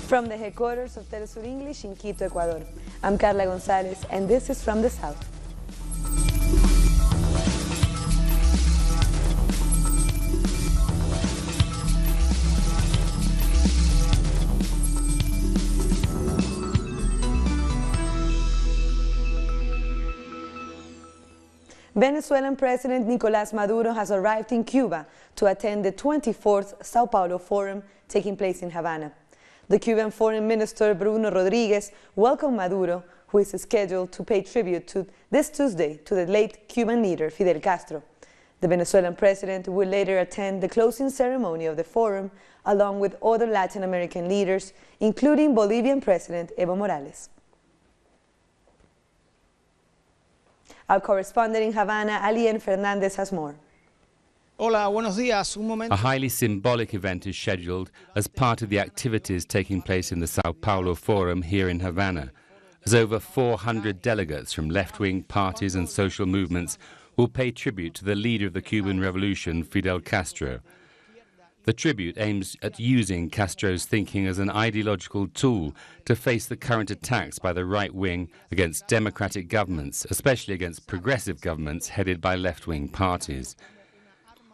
From the headquarters of Telesur English in Quito, Ecuador, I'm Carla Gonzalez, and this is From the South. Venezuelan President Nicolas Maduro has arrived in Cuba to attend the 24th Sao Paulo Forum taking place in Havana. The Cuban Foreign Minister Bruno Rodriguez welcomed Maduro, who is scheduled to pay tribute this Tuesday to the late Cuban leader Fidel Castro. The Venezuelan president will later attend the closing ceremony of the forum, along with other Latin American leaders, including Bolivian President Evo Morales. Our correspondent in Havana, Alien Fernandez, has more. Hola, buenos días. A highly symbolic event is scheduled as part of the activities taking place in the Sao Paulo Forum here in Havana, as over 400 delegates from left-wing parties and social movements will pay tribute to the leader of the Cuban Revolution, Fidel Castro. The tribute aims at using Castro's thinking as an ideological tool to face the current attacks by the right wing against democratic governments, especially against progressive governments headed by left-wing parties.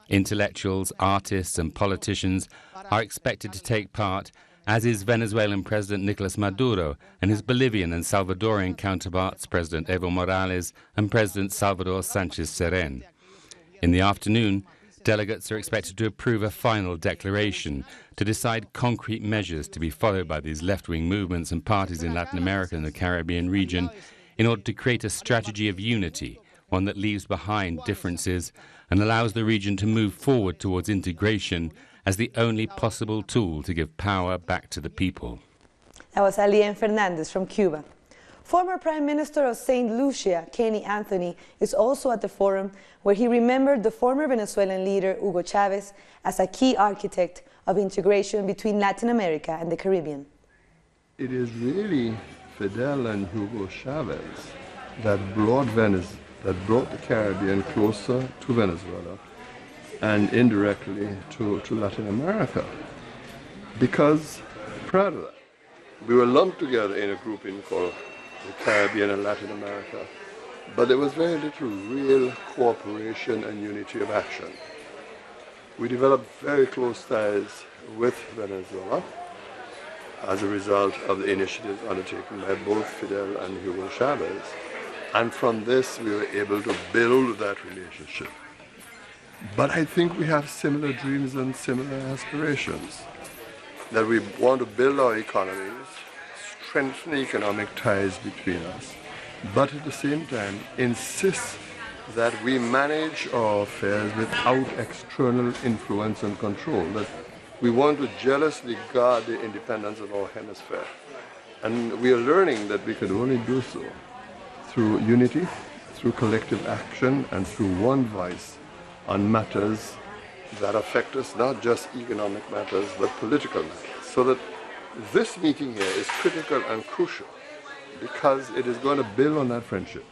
Intellectuals, artists and politicians are expected to take part, as is Venezuelan President Nicolas Maduro and his Bolivian and Salvadorian counterparts, President Evo Morales and President Salvador Sanchez Cerén. In the afternoon, delegates are expected to approve a final declaration to decide concrete measures to be followed by these left-wing movements and parties in Latin America and the Caribbean region in order to create a strategy of unity, one that leaves behind differences and allows the region to move forward towards integration as the only possible tool to give power back to the people. That was Alien Fernandez from Cuba. Former Prime Minister of St. Lucia, Kenny Anthony, is also at the forum, where he remembered the former Venezuelan leader Hugo Chavez as a key architect of integration between Latin America and the Caribbean. It is really Fidel and Hugo Chavez that brought the Caribbean closer to Venezuela and indirectly to Latin America. Because prior to that, we were lumped together in a grouping called the Caribbean and Latin America, but there was very little real cooperation and unity of action. We developed very close ties with Venezuela as a result of the initiatives undertaken by both Fidel and Hugo Chavez. And from this, we were able to build that relationship. But I think we have similar dreams and similar aspirations, that we want to build our economies, strengthen economic ties between us, but at the same time insist that we manage our affairs without external influence and control, that we want to jealously guard the independence of our hemisphere. And we are learning that we can only do so through unity, through collective action, and through one voice on matters that affect us, not just economic matters, but political matters. So that this meeting here is critical and crucial because it is going to build on that friendship.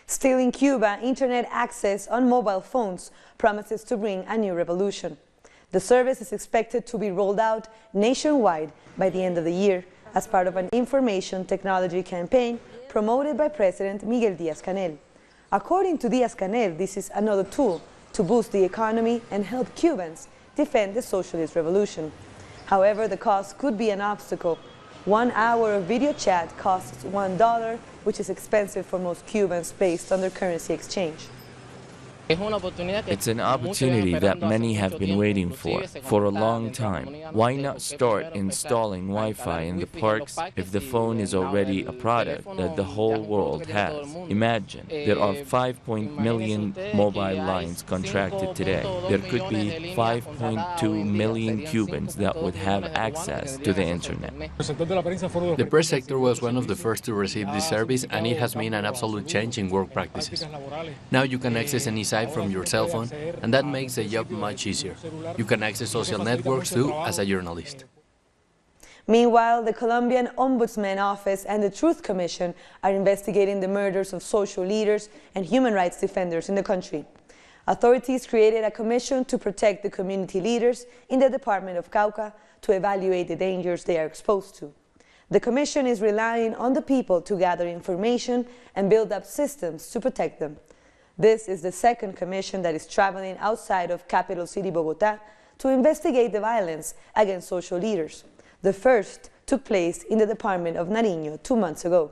Still in Cuba, internet access on mobile phones promises to bring a new revolution. The service is expected to be rolled out nationwide by the end of the year, as part of an information technology campaign promoted by President Miguel Díaz-Canel. According to Díaz-Canel, this is another tool to boost the economy and help Cubans defend the socialist revolution. However, the cost could be an obstacle. 1 hour of video chat costs $1, which is expensive for most Cubans based on their currency exchange. It's an opportunity that many have been waiting for a long time. Why not start installing Wi-Fi in the parks if the phone is already a product that the whole world has? Imagine, there are 5 million mobile lines contracted today. There could be 5.2 million Cubans that would have access to the internet. The press sector was one of the first to receive this service, and it has been an absolute change in work practices. Now you can access any site from your cell phone, and that makes the job much easier. You can access social networks too as a journalist. Meanwhile, the Colombian Ombudsman Office and the Truth Commission are investigating the murders of social leaders and human rights defenders in the country. Authorities created a commission to protect the community leaders in the department of Cauca to evaluate the dangers they are exposed to. The commission is relying on the people to gather information and build up systems to protect them. This is the second commission that is traveling outside of capital city Bogotá to investigate the violence against social leaders. The first took place in the department of Nariño 2 months ago.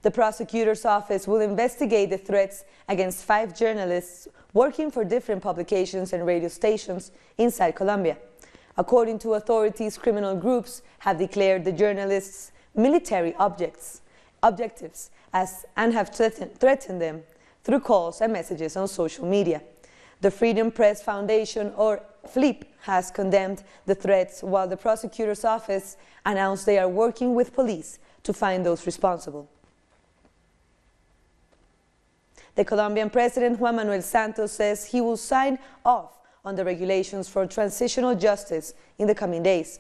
The prosecutor's office will investigate the threats against 5 journalists working for different publications and radio stations inside Colombia. According to authorities, criminal groups have declared the journalists military objectives and have threatened them through calls and messages on social media. The Freedom Press Foundation, or FLIP, has condemned the threats, while the prosecutor's office announced they are working with police to find those responsible. The Colombian President Juan Manuel Santos says he will sign off on the regulations for transitional justice in the coming days.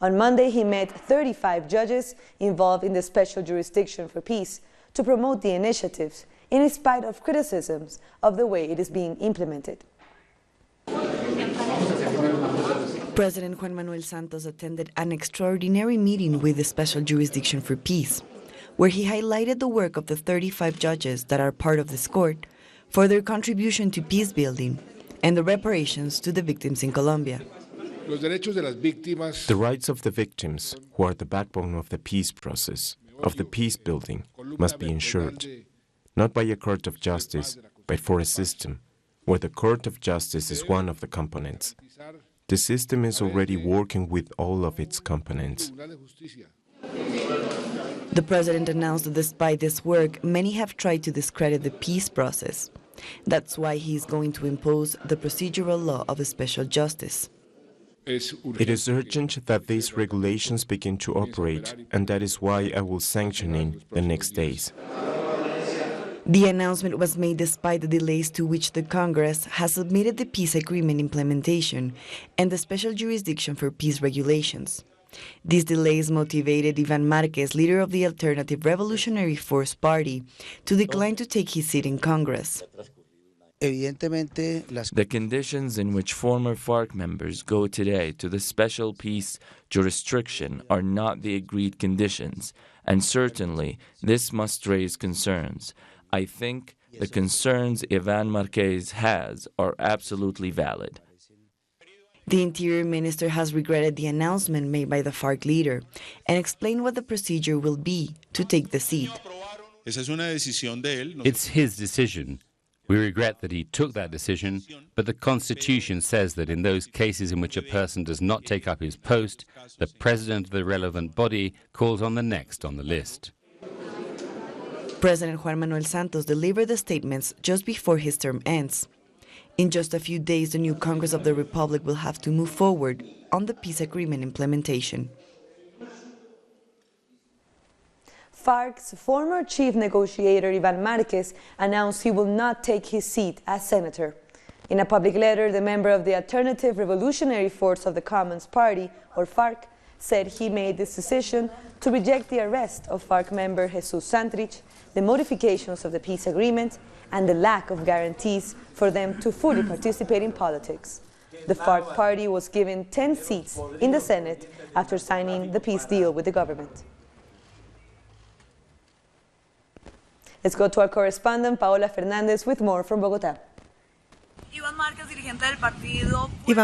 On Monday, he met 35 judges involved in the Special Jurisdiction for Peace to promote the initiatives, in spite of criticisms of the way it is being implemented. President Juan Manuel Santos attended an extraordinary meeting with the Special Jurisdiction for Peace, where he highlighted the work of the 35 judges that are part of this court for their contribution to peace building and the reparations to the victims in Colombia. The rights of the victims, who are the backbone of the peace process, of the peace building, must be ensured, not by a court of justice, but for a system, where the court of justice is one of the components. The system is already working with all of its components. The president announced that despite this work, many have tried to discredit the peace process. That's why he is going to impose the procedural law of special justice. It is urgent that these regulations begin to operate, and that is why I will sanction in the next days. The announcement was made despite the delays to which the Congress has submitted the peace agreement implementation and the Special Jurisdiction for Peace regulations. These delays motivated Iván Márquez, leader of the Alternative Revolutionary Force Party, to decline to take his seat in Congress. The conditions in which former FARC members go today to the special peace jurisdiction are not the agreed conditions, and certainly this must raise concerns. I think the concerns Iván Márquez has are absolutely valid. The Interior Minister has regretted the announcement made by the FARC leader and explained what the procedure will be to take the seat. It's his decision. We regret that he took that decision, but the Constitution says that in those cases in which a person does not take up his post, the president of the relevant body calls on the next on the list. President Juan Manuel Santos delivered the statements just before his term ends. In just a few days, the new Congress of the Republic will have to move forward on the peace agreement implementation. FARC's former chief negotiator, Iván Márquez, announced he will not take his seat as senator. In a public letter, the member of the Alternative Revolutionary Force of the Commons Party, or FARC, said he made this decision to reject the arrest of FARC member Jesus Santrich, the modifications of the peace agreement, and the lack of guarantees for them to fully participate in politics. The FARC party was given 10 seats in the Senate after signing the peace deal with the government. Let's go to our correspondent, Paola Fernandez, with more from Bogotá. Iván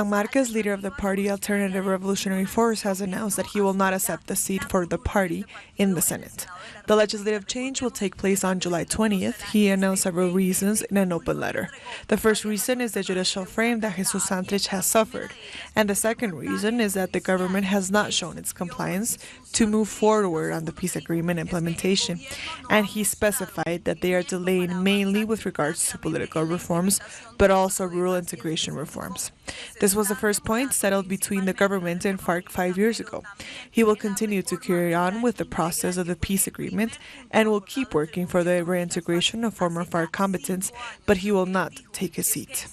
Márquez, leader of the party Alternative Revolutionary Force, has announced that he will not accept the seat for the party in the Senate. The legislative change will take place on July 20th. He announced several reasons in an open letter. The first reason is the judicial frame that Jesus Santrich has suffered. And the second reason is that the government has not shown its compliance to move forward on the peace agreement implementation. And he specified that they are delaying mainly with regards to political reforms, but also rural integration reforms. This was the first point settled between the government and FARC 5 years ago. He will continue to carry on with the process of the peace agreement and will keep working for the reintegration of former FARC combatants, but he will not take his seat.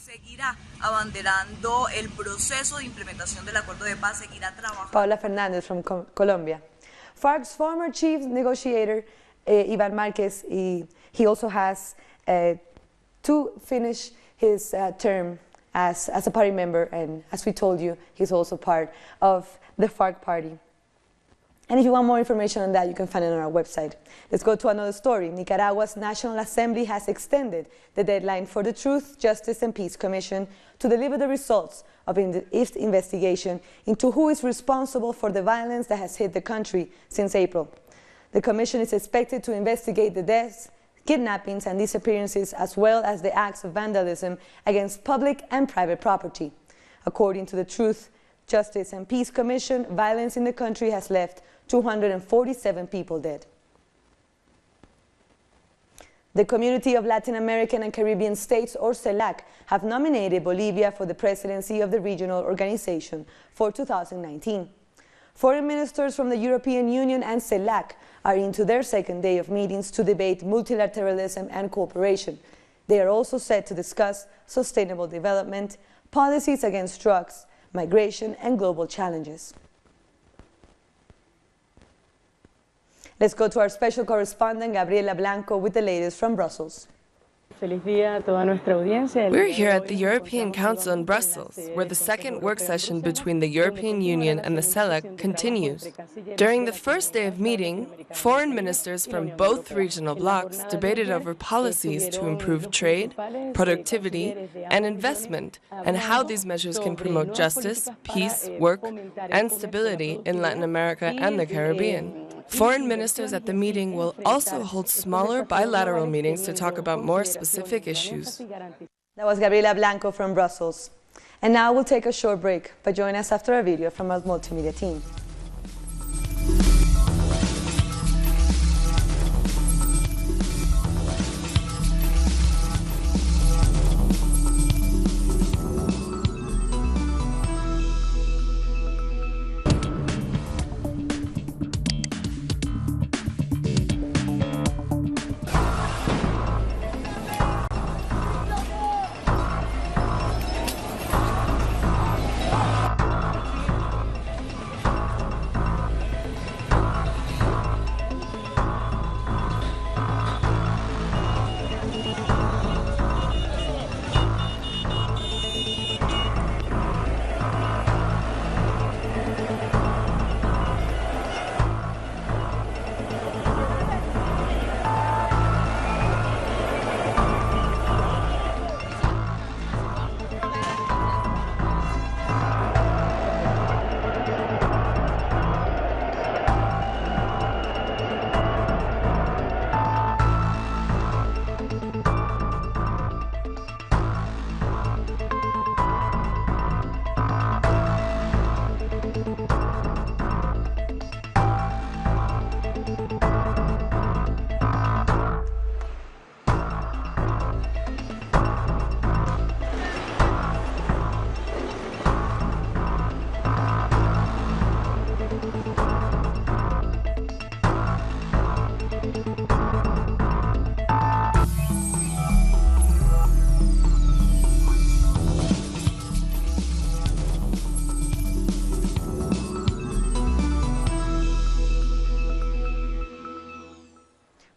Paola Fernandez from Colombia. FARC's former chief negotiator, Iván Márquez, he also has to finish his term as a party member, and as we told you, he's also part of the FARC party. And if you want more information on that, you can find it on our website. Let's go to another story. Nicaragua's National Assembly has extended the deadline for the Truth, Justice and Peace Commission to deliver the results of its investigation into who is responsible for the violence that has hit the country since April. The commission is expected to investigate the deaths, kidnappings and disappearances, as well as the acts of vandalism against public and private property. According to the Truth, Justice and Peace Commission, violence in the country has left 247 people dead. The Community of Latin American and Caribbean States, or CELAC, have nominated Bolivia for the presidency of the regional organization for 2019. Foreign ministers from the European Union and CELAC are into their second day of meetings to debate multilateralism and cooperation. They are also set to discuss sustainable development, policies against drugs, migration, and global challenges. Let's go to our special correspondent, Gabriela Blanco, with the latest from Brussels. We're here at the European Council in Brussels, where the second work session between the European Union and the CELAC continues. During the first day of meeting, foreign ministers from both regional blocs debated over policies to improve trade, productivity, and investment, and how these measures can promote justice, peace, work, and stability in Latin America and the Caribbean. Foreign ministers at the meeting will also hold smaller bilateral meetings to talk about more specific issues. That was Gabriela Blanco from Brussels. And now we'll take a short break, but join us after a video from our multimedia team.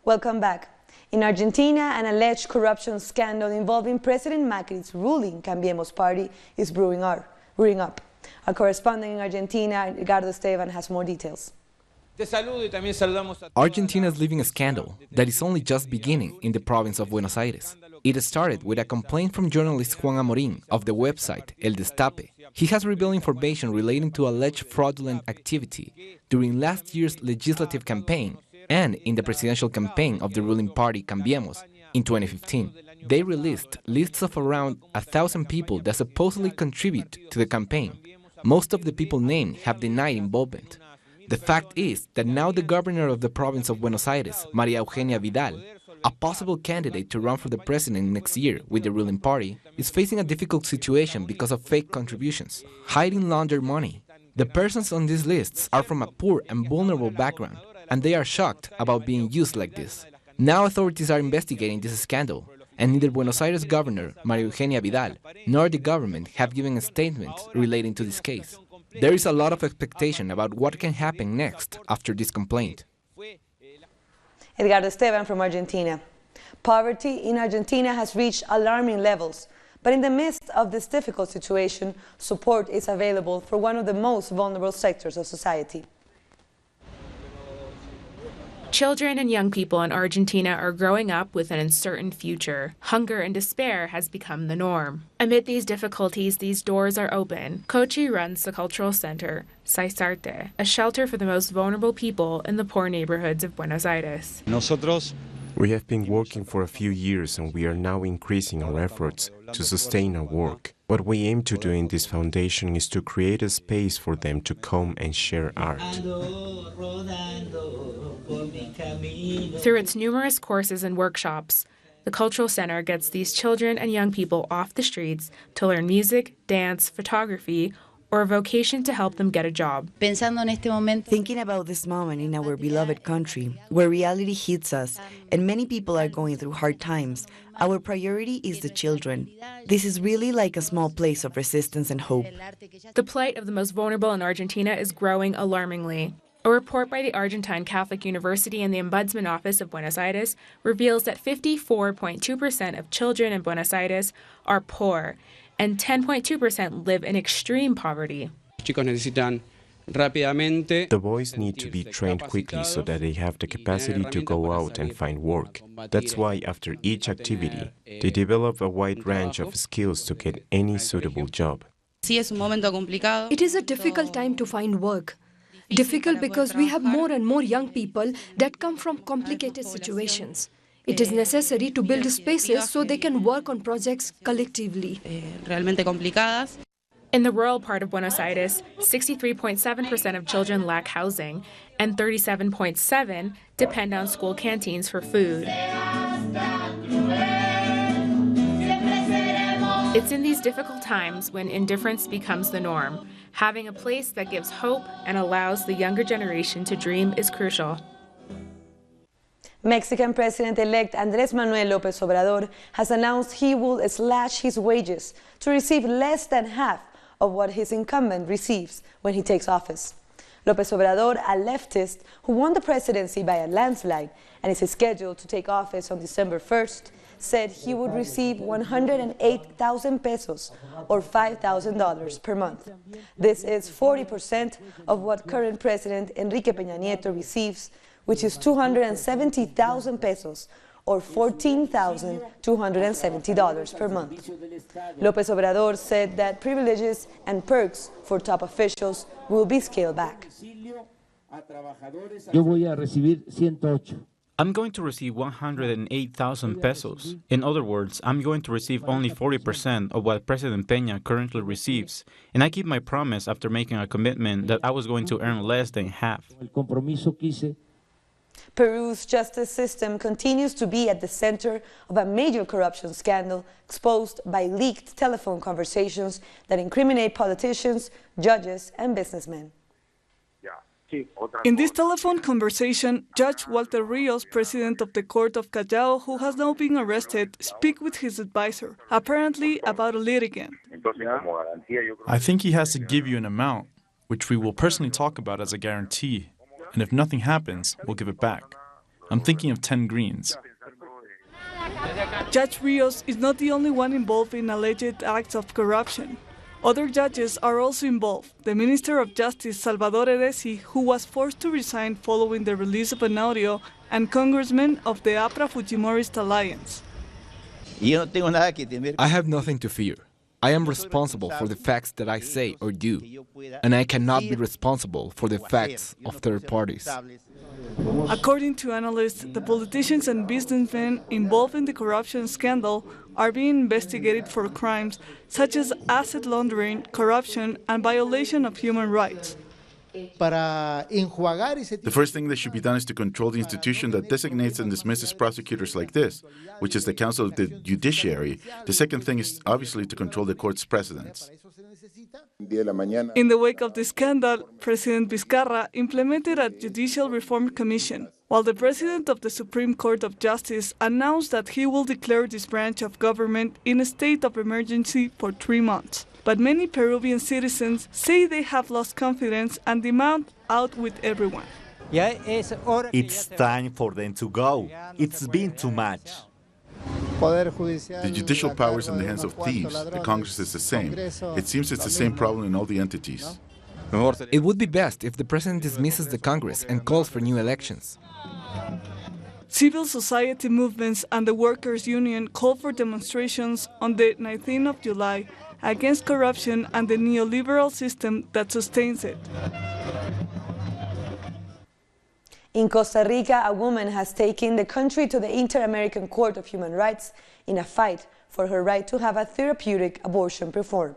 Welcome back. In Argentina, an alleged corruption scandal involving President Macri's ruling Cambiemos party is brewing up. Our correspondent in Argentina, Ricardo Esteban, has more details. Argentina is living a scandal that is only just beginning in the province of Buenos Aires. It started with a complaint from journalist Juan Amorín of the website El Destape. He has revealed information relating to alleged fraudulent activity during last year's legislative campaign and in the presidential campaign of the ruling party Cambiemos in 2015. They released lists of around 1,000 people that supposedly contribute to the campaign. Most of the people named have denied involvement. The fact is that now the governor of the province of Buenos Aires, María Eugenia Vidal, a possible candidate to run for the president next year with the ruling party, is facing a difficult situation because of fake contributions, hiding laundered money. The persons on these lists are from a poor and vulnerable background, and they are shocked about being used like this. Now authorities are investigating this scandal, and neither Buenos Aires governor, María Eugenia Vidal, nor the government have given a statement relating to this case. There is a lot of expectation about what can happen next after this complaint. Edgardo Esteban from Argentina. Poverty in Argentina has reached alarming levels, but in the midst of this difficult situation, support is available for one of the most vulnerable sectors of society. Children and young people in Argentina are growing up with an uncertain future. Hunger and despair has become the norm. Amid these difficulties, these doors are open. Kochi runs the cultural center, Saizarte, a shelter for the most vulnerable people in the poor neighborhoods of Buenos Aires. We have been working for a few years and we are now increasing our efforts to sustain our work. What we aim to do in this foundation is to create a space for them to come and share art. Through its numerous courses and workshops, the Cultural Center gets these children and young people off the streets to learn music, dance, photography, or a vocation to help them get a job. Thinking about this moment in our beloved country, where reality hits us and many people are going through hard times, our priority is the children. This is really like a small place of resistance and hope. The plight of the most vulnerable in Argentina is growing alarmingly. A report by the Argentine Catholic University and the Ombudsman Office of Buenos Aires reveals that 54.2% of children in Buenos Aires are poor, and 10.2% live in extreme poverty. The boys need to be trained quickly so that they have the capacity to go out and find work. That's why after each activity, they develop a wide range of skills to get any suitable job. It is a difficult time to find work. Difficult because we have more and more young people that come from complicated situations. It is necessary to build spaces so they can work on projects collectively. In the rural part of Buenos Aires, 63.7% of children lack housing, and 37.7% depend on school canteens for food. It's in these difficult times when indifference becomes the norm. Having a place that gives hope and allows the younger generation to dream is crucial. Mexican President-elect Andrés Manuel López Obrador has announced he will slash his wages to receive less than half of what his incumbent receives when he takes office. López Obrador, a leftist who won the presidency by a landslide and is scheduled to take office on December 1st, said he would receive 108,000 pesos or $5,000 per month. This is 40% of what current President Enrique Peña Nieto receives, which is 270,000 pesos or $14,270 per month. López Obrador said that privileges and perks for top officials will be scaled back. I'm going to receive 108,000 pesos. In other words, I'm going to receive only 40% of what President Peña currently receives. And I keep my promise after making a commitment that I was going to earn less than half. Peru's justice system continues to be at the center of a major corruption scandal exposed by leaked telephone conversations that incriminate politicians, judges, and businessmen. In this telephone conversation, Judge Walter Rios, president of the Court of Callao, who has now been arrested, speaks with his advisor, apparently about a litigant. I think he has to give you an amount, which we will personally talk about as a guarantee. And if nothing happens, we'll give it back. I'm thinking of 10 greens. Judge Rios is not the only one involved in alleged acts of corruption. Other judges are also involved. The Minister of Justice, Salvador Edesi, who was forced to resign following the release of an audio, and congressmen of the APRA Fujimorist Alliance. I have nothing to fear. I am responsible for the facts that I say or do, and I cannot be responsible for the facts of third parties. According to analysts, the politicians and businessmen involved in the corruption scandal are being investigated for crimes such as asset laundering, corruption, and violation of human rights. The first thing that should be done is to control the institution that designates and dismisses prosecutors like this, which is the Council of the Judiciary. The second thing is obviously to control the court's precedents. In the wake of the scandal, President Vizcarra implemented a judicial reform commission, while the president of the Supreme Court of Justice announced that he will declare this branch of government in a state of emergency for 3 months. But many Peruvian citizens say they have lost confidence and demand out with everyone. It's time for them to go. It's been too much. The judicial power is in the hands of thieves. The Congress is the same. It seems it's the same problem in all the entities. It would be best if the president dismisses the Congress and calls for new elections. Civil society movements and the workers' union called for demonstrations on the 19th of July against corruption and the neoliberal system that sustains it. In Costa Rica, a woman has taken the country to the Inter-American Court of Human Rights in a fight for her right to have a therapeutic abortion performed.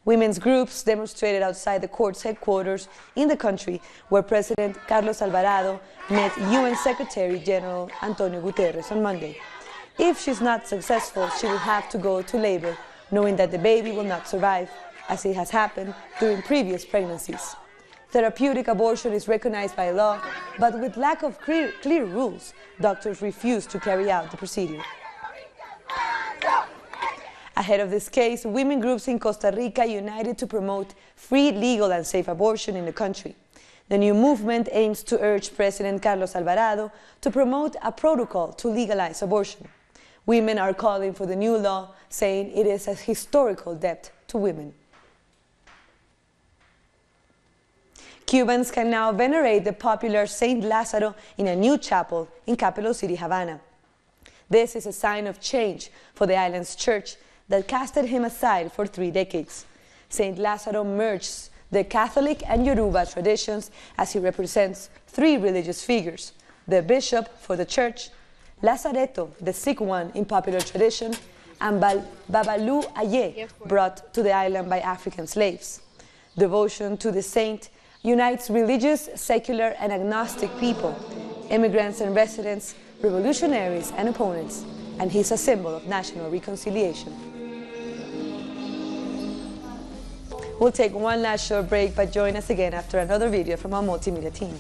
Women's groups demonstrated outside the court's headquarters in the country, where President Carlos Alvarado met UN Secretary General Antonio Guterres on Monday. If she's not successful, she will have to go to labor, knowing that the baby will not survive, as it has happened during previous pregnancies. Therapeutic abortion is recognized by law, but with lack of clear rules, doctors refuse to carry out the procedure. Ahead of this case, women groups in Costa Rica united to promote free, legal and safe abortion in the country. The new movement aims to urge President Carlos Alvarado to promote a protocol to legalize abortion. Women are calling for the new law, saying it is a historical debt to women. Cubans can now venerate the popular Saint Lazaro in a new chapel in capital city Havana. This is a sign of change for the island's church that casted him aside for 3 decades. Saint Lazaro merges the Catholic and Yoruba traditions as he represents 3 religious figures: the bishop for the church, Lazareto, the sick one in popular tradition, and Babalu Aye, brought to the island by African slaves. Devotion to the saint unites religious, secular and agnostic people, immigrants and residents, revolutionaries and opponents, and he's a symbol of national reconciliation. We'll take one last short break, but join us again after another video from our multimedia team.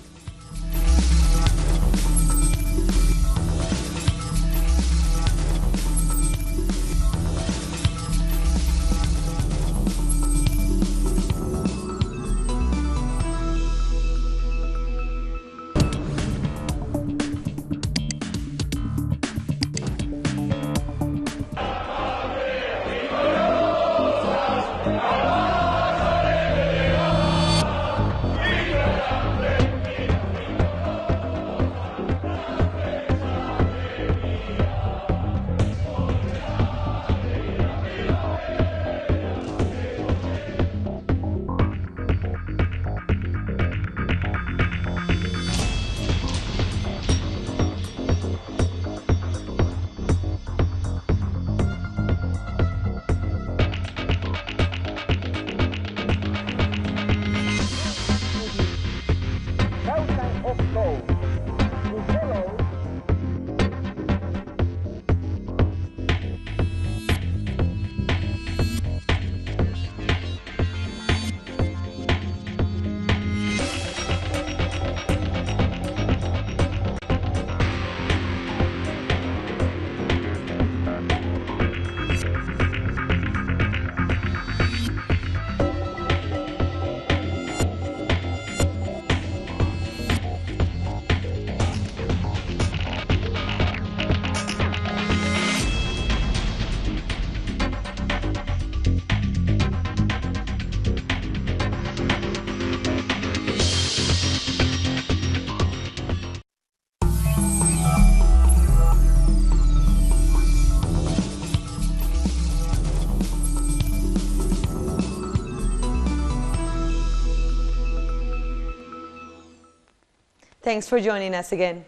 Thanks for joining us again.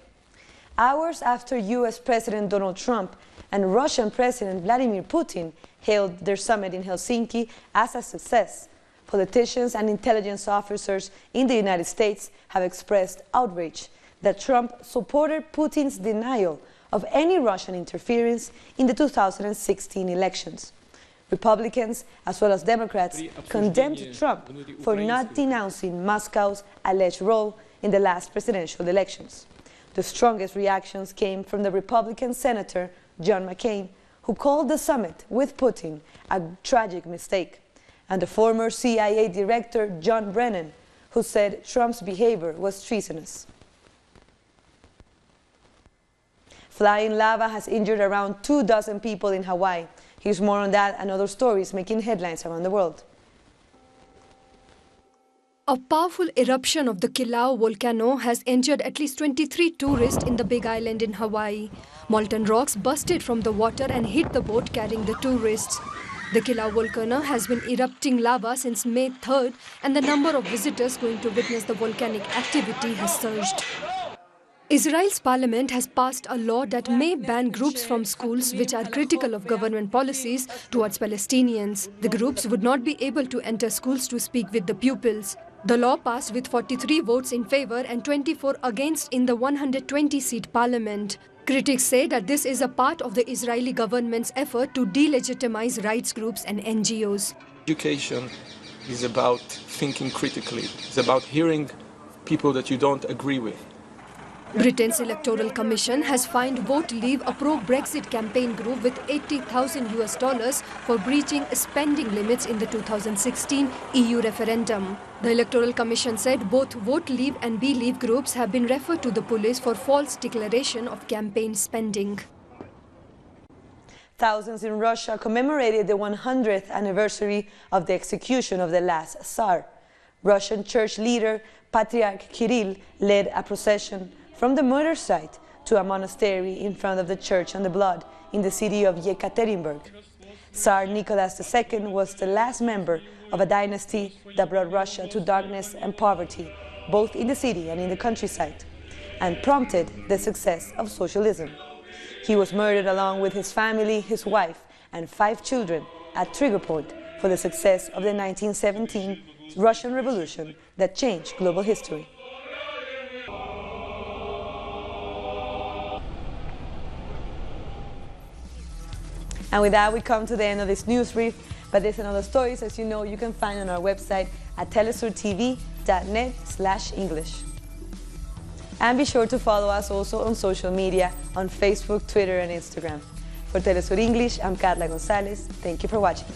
Hours after US President Donald Trump and Russian President Vladimir Putin hailed their summit in Helsinki as a success, politicians and intelligence officers in the United States have expressed outrage that Trump supported Putin's denial of any Russian interference in the 2016 elections. Republicans, as well as Democrats, condemned Trump for not denouncing Moscow's alleged role in the last presidential elections. The strongest reactions came from the Republican Senator John McCain, who called the summit with Putin a tragic mistake, and the former CIA Director John Brennan, who said Trump's behavior was treasonous. Flying lava has injured around 24 people in Hawaii. Here's more on that and other stories making headlines around the world. A powerful eruption of the Kilauea volcano has injured at least 23 tourists in the Big Island in Hawaii. Molten rocks busted from the water and hit the boat carrying the tourists. The Kilauea volcano has been erupting lava since May 3rd, and the number of visitors going to witness the volcanic activity has surged. Israel's parliament has passed a law that may ban groups from schools which are critical of government policies towards Palestinians. The groups would not be able to enter schools to speak with the pupils. The law passed with 43 votes in favor and 24 against in the 120-seat parliament. Critics say that this is a part of the Israeli government's effort to delegitimize rights groups and NGOs. Education is about thinking critically. It's about hearing people that you don't agree with. Britain's Electoral Commission has fined Vote Leave, a pro-Brexit campaign group, with $80,000 for breaching spending limits in the 2016 EU referendum. The Electoral Commission said both Vote Leave and Be Leave groups have been referred to the police for false declaration of campaign spending. Thousands in Russia commemorated the 100th anniversary of the execution of the last Tsar. Russian church leader Patriarch Kirill led a procession from the murder site to a monastery in front of the Church on the Blood in the city of Yekaterinburg. Tsar Nicolas II was the last member of a dynasty that brought Russia to darkness and poverty, both in the city and in the countryside, and prompted the success of socialism. He was murdered along with his family, his wife, and 5 children at trigger point for the success of the 1917 Russian Revolution that changed global history. And with that, we come to the end of this news brief. But this and other stories, as you know, you can find on our website at telesurtv.net/English. And be sure to follow us also on social media on Facebook, Twitter, and Instagram. For Telesur English, I'm Carla Gonzalez. Thank you for watching.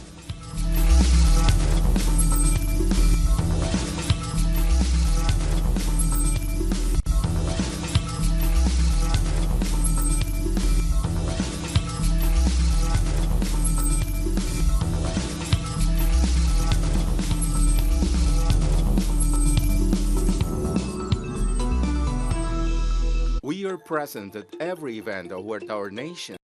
We are present at every event where our nation